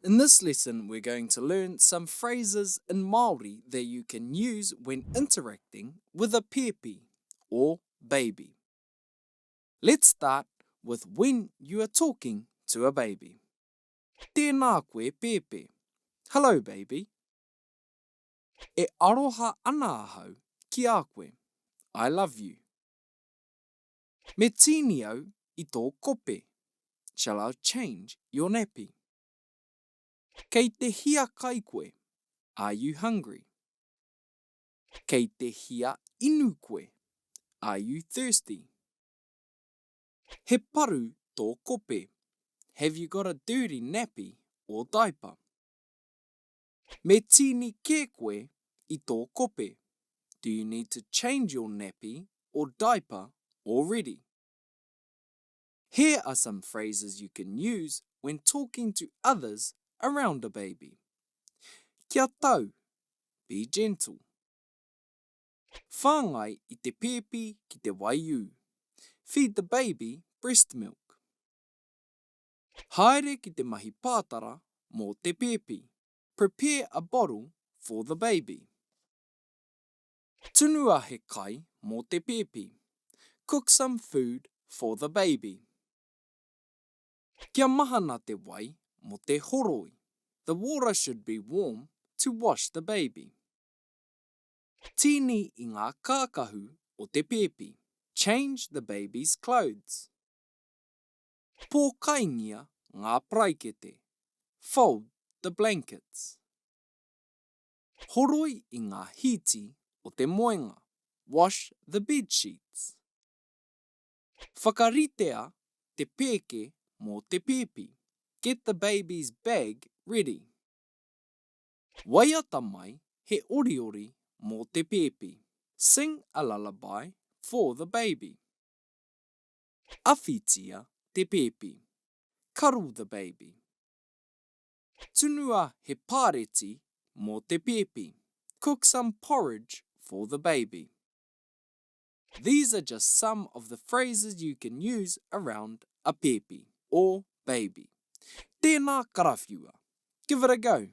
In this lesson, we're going to learn some phrases in Māori that you can use when interacting with a pepe or baby. Let's start with when you are talking to a baby. Tēnā koe pepe. Hello, baby. E aroha ana ahau ki a koe. I love you. Me tini au I tō kope. Shall I change your nappy? Kei te hia kai koe. Are you hungry? Kei te hia inu koe. Are you thirsty? He paru tō kope. Have you got a dirty nappy or diaper? Me tini ke koe I tō kope. Do you need to change your nappy or diaper already? Here are some phrases you can use when talking to others around a baby. Kia tau, be gentle. Whāngai I te pepe ki te waiū. Feed the baby breast milk. Haere ki te mahi pātara mō te pepe. Prepare a bottle for the baby. Tunua he kai mō te pepe. Cook some food for the baby. Kia mahana te wai mō te horoi. The water should be warm to wash the baby. Tini I ngā kākahu o te pepe. Change the baby's clothes. Pōkaingia ngā praikete. Fold the blankets. Horoi I ngā hiti o te moenga. Wash the bed sheets. Whakaritea te peke mō te pepe. Get the baby's bag ready. Waiata mai he oriori mō te pepe. Sing a lullaby for the baby. Awhitia te pepe. Cuddle the baby. Tunua he pāreti mō te pepe. Cook some porridge for the baby. These are just some of the phrases you can use around a pepe or baby. Tēnā karawhiua. Give it a go.